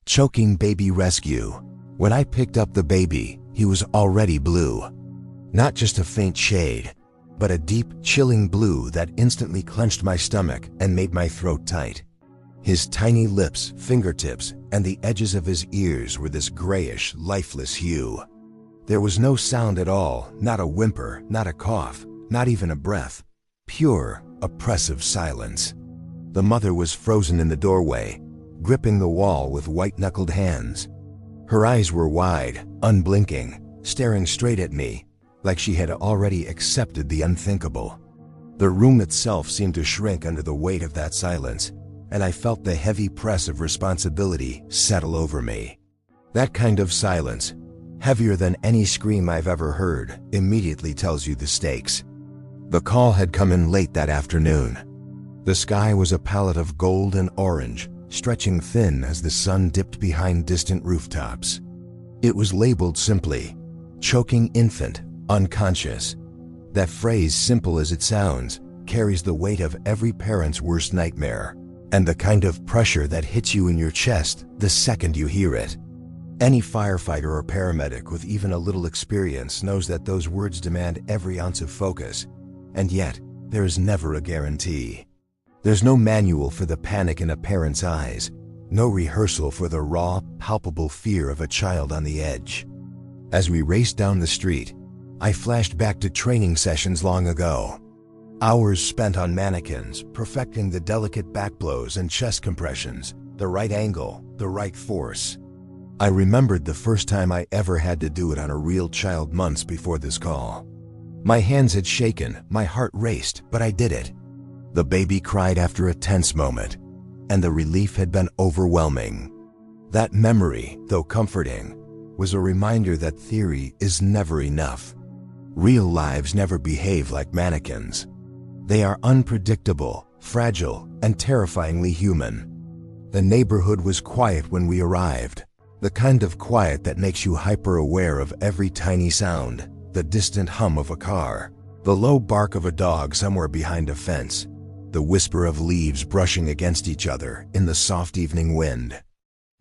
Choking baby rescue. When I picked up the baby, he was already blue. Not just a faint shade, but a deep, chilling blue that instantly clenched my stomach and made my throat tight. His tiny lips, fingertips, and the edges of his ears were this grayish, lifeless hue. There was no sound at all, not a whimper, not a cough, not even a breath. Pure, oppressive silence. The mother was frozen in the doorway, gripping the wall with white-knuckled hands. Her eyes were wide, unblinking, staring straight at me, like she had already accepted the unthinkable. The room itself seemed to shrink under the weight of that silence, and I felt the heavy press of responsibility settle over me. That kind of silence, heavier than any scream I've ever heard, immediately tells you the stakes. The call had come in late that afternoon. The sky was a palette of gold and orange, stretching thin as the sun dipped behind distant rooftops. It was labeled simply, "Choking infant, unconscious." That phrase, simple as it sounds, carries the weight of every parent's worst nightmare, and the kind of pressure that hits you in your chest the second you hear it. Any firefighter or paramedic with even a little experience knows that those words demand every ounce of focus, and yet, there is never a guarantee. There's no manual for the panic in a parent's eyes, no rehearsal for the raw, palpable fear of a child on the edge. As we raced down the street, I flashed back to training sessions long ago. Hours spent on mannequins, perfecting the delicate back blows and chest compressions, the right angle, the right force. I remembered the first time I ever had to do it on a real child months before this call. My hands had shaken, my heart raced, but I did it. The baby cried after a tense moment, and the relief had been overwhelming. That memory, though comforting, was a reminder that theory is never enough. Real lives never behave like mannequins. They are unpredictable, fragile, and terrifyingly human. The neighborhood was quiet when we arrived, the kind of quiet that makes you hyper-aware of every tiny sound, the distant hum of a car, the low bark of a dog somewhere behind a fence, the whisper of leaves brushing against each other in the soft evening wind.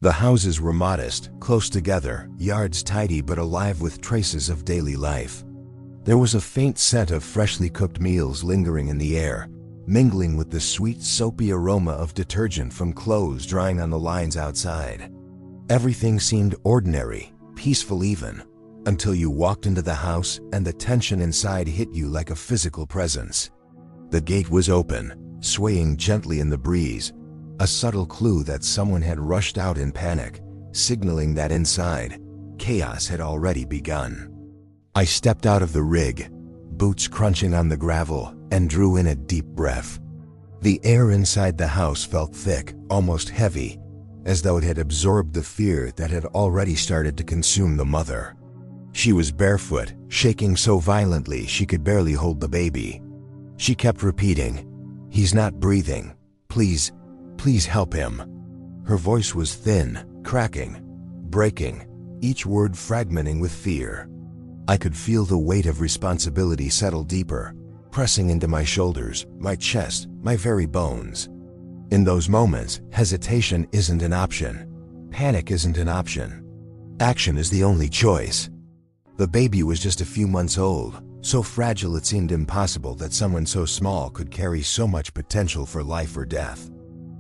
The houses were modest, close together, yards tidy but alive with traces of daily life. There was a faint scent of freshly cooked meals lingering in the air, mingling with the sweet, soapy aroma of detergent from clothes drying on the lines outside. Everything seemed ordinary, peaceful even, until you walked into the house and the tension inside hit you like a physical presence. The gate was open, swaying gently in the breeze, a subtle clue that someone had rushed out in panic, signaling that inside, chaos had already begun. I stepped out of the rig, boots crunching on the gravel, and drew in a deep breath. The air inside the house felt thick, almost heavy, as though it had absorbed the fear that had already started to consume the mother. She was barefoot, shaking so violently she could barely hold the baby. She kept repeating, "He's not breathing. Please, please help him." Her voice was thin, cracking, breaking, each word fragmenting with fear. I could feel the weight of responsibility settle deeper, pressing into my shoulders, my chest, my very bones. In those moments, hesitation isn't an option. Panic isn't an option. Action is the only choice. The baby was just a few months old, so fragile it seemed impossible that someone so small could carry so much potential for life or death.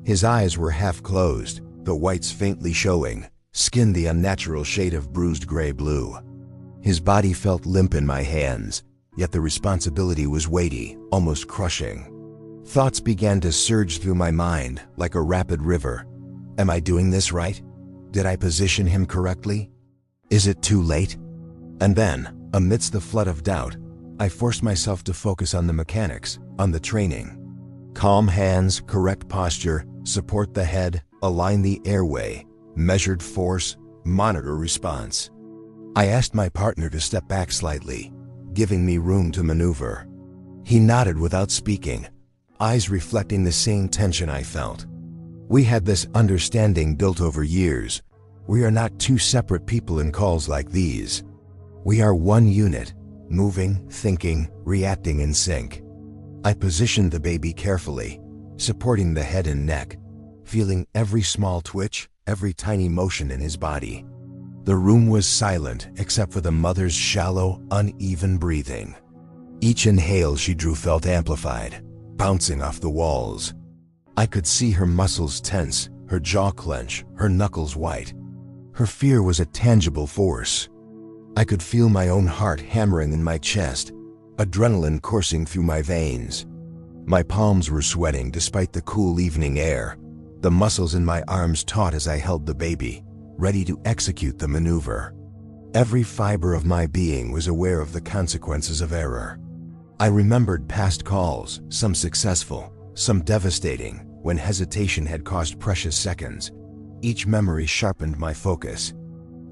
His eyes were half closed, the whites faintly showing, skin the unnatural shade of bruised gray blue. His body felt limp in my hands, yet the responsibility was weighty, almost crushing. Thoughts began to surge through my mind like a rapid river. Am I doing this right? Did I position him correctly? Is it too late? And then, amidst the flood of doubt, I forced myself to focus on the mechanics, on the training. Calm hands, correct posture, support the head, align the airway, measured force, monitor response. I asked my partner to step back slightly, giving me room to maneuver. He nodded without speaking, eyes reflecting the same tension I felt. We had this understanding built over years. We are not two separate people in calls like these. We are one unit, moving, thinking, reacting in sync. I positioned the baby carefully, supporting the head and neck, feeling every small twitch, every tiny motion in his body. The room was silent except for the mother's shallow, uneven breathing. Each inhale she drew felt amplified, bouncing off the walls. I could see her muscles tense, her jaw clench, her knuckles white. Her fear was a tangible force. I could feel my own heart hammering in my chest, adrenaline coursing through my veins. My palms were sweating despite the cool evening air, the muscles in my arms taut as I held the baby, ready to execute the maneuver. Every fiber of my being was aware of the consequences of error. I remembered past calls, some successful, some devastating, when hesitation had cost precious seconds. Each memory sharpened my focus.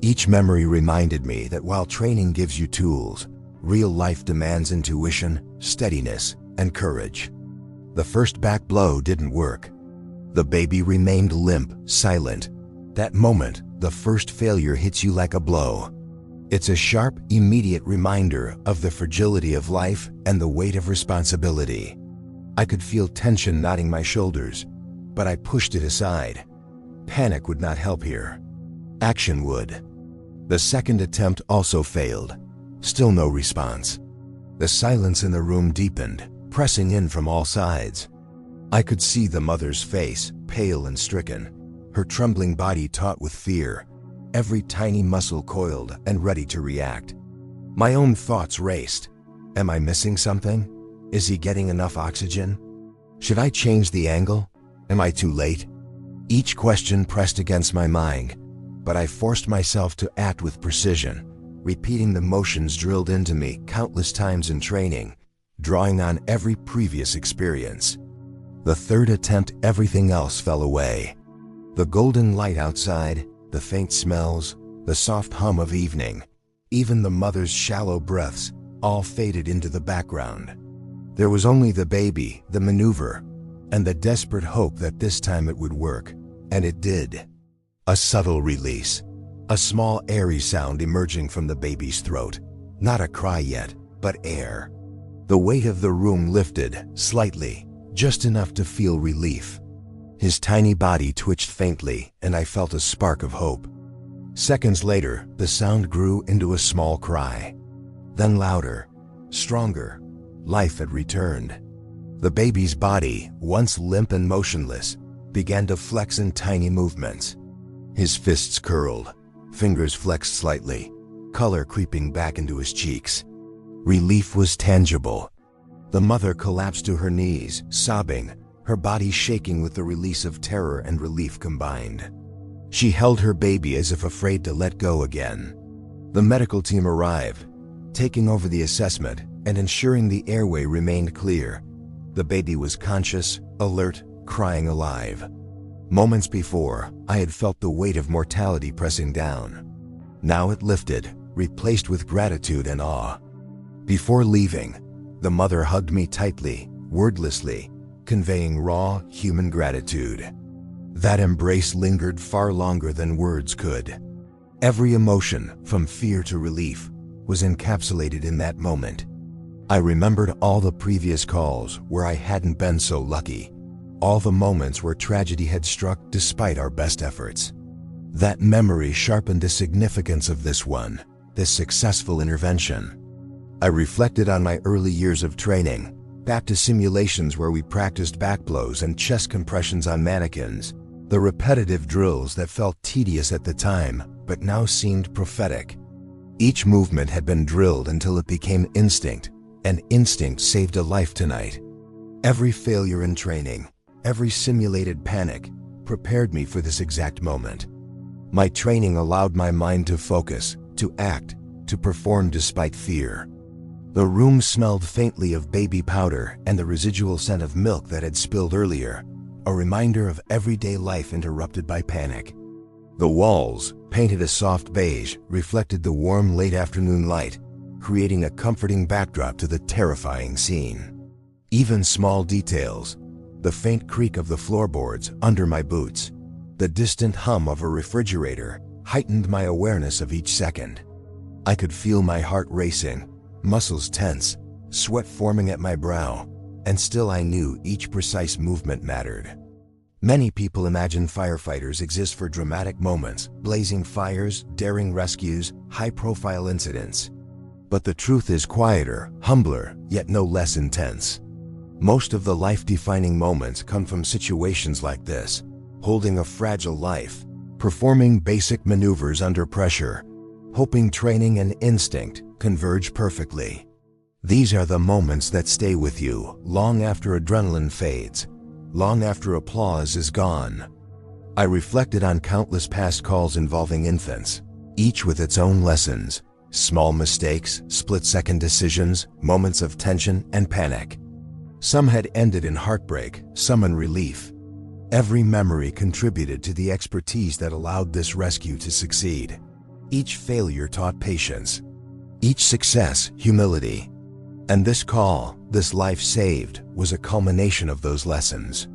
Each memory reminded me that while training gives you tools, real life demands intuition, steadiness, and courage. The first back blow didn't work. The baby remained limp, silent. That moment, the first failure hits you like a blow. It's a sharp, immediate reminder of the fragility of life and the weight of responsibility. I could feel tension knotting my shoulders, but I pushed it aside. Panic would not help here. Action would. The second attempt also failed. Still no response. The silence in the room deepened, pressing in from all sides. I could see the mother's face, pale and stricken, her trembling body taut with fear, every tiny muscle coiled and ready to react. My own thoughts raced. Am I missing something? Is he getting enough oxygen? Should I change the angle? Am I too late? Each question pressed against my mind, but I forced myself to act with precision, repeating the motions drilled into me countless times in training, drawing on every previous experience. The third attempt, everything else fell away. The golden light outside, the faint smells, the soft hum of evening, even the mother's shallow breaths, all faded into the background. There was only the baby, the maneuver, and the desperate hope that this time it would work. And it did. A subtle release. A small airy sound emerging from the baby's throat. Not a cry yet, but air. The weight of the room lifted, slightly, just enough to feel relief. His tiny body twitched faintly, and I felt a spark of hope. Seconds later, the sound grew into a small cry. Then louder, stronger. Life had returned. The baby's body, once limp and motionless, began to flex in tiny movements. His fists curled, fingers flexed slightly, color creeping back into his cheeks. Relief was tangible. The mother collapsed to her knees, sobbing, her body shaking with the release of terror and relief combined. She held her baby as if afraid to let go again. The medical team arrived, taking over the assessment and ensuring the airway remained clear. The baby was conscious, alert, crying alive. Moments before, I had felt the weight of mortality pressing down. Now it lifted, replaced with gratitude and awe. Before leaving, the mother hugged me tightly, wordlessly, conveying raw, human gratitude. That embrace lingered far longer than words could. Every emotion, from fear to relief, was encapsulated in that moment. I remembered all the previous calls where I hadn't been so lucky, all the moments where tragedy had struck despite our best efforts. That memory sharpened the significance of this one, this successful intervention. I reflected on my early years of training, back to simulations where we practiced back blows and chest compressions on mannequins, the repetitive drills that felt tedious at the time, but now seemed prophetic. Each movement had been drilled until it became instinct, and instinct saved a life tonight. Every failure in training, every simulated panic, prepared me for this exact moment. My training allowed my mind to focus, to act, to perform despite fear. The room smelled faintly of baby powder and the residual scent of milk that had spilled earlier, a reminder of everyday life interrupted by panic. The walls, painted a soft beige, reflected the warm late afternoon light, creating a comforting backdrop to the terrifying scene. Even small details, the faint creak of the floorboards under my boots, the distant hum of a refrigerator, heightened my awareness of each second. I could feel my heart racing, muscles tense, sweat forming at my brow, and still I knew each precise movement mattered. Many people imagine firefighters exist for dramatic moments, blazing fires, daring rescues, high-profile incidents. But the truth is quieter, humbler, yet no less intense. Most of the life-defining moments come from situations like this: holding a fragile life, performing basic maneuvers under pressure, hoping training and instinct converge perfectly. These are the moments that stay with you long after adrenaline fades, long after applause is gone. I reflected on countless past calls involving infants, each with its own lessons: small mistakes, split-second decisions, moments of tension and panic. Some had ended in heartbreak, some in relief. Every memory contributed to the expertise that allowed this rescue to succeed. Each failure taught patience, each success humility. And this call, this life saved, was a culmination of those lessons.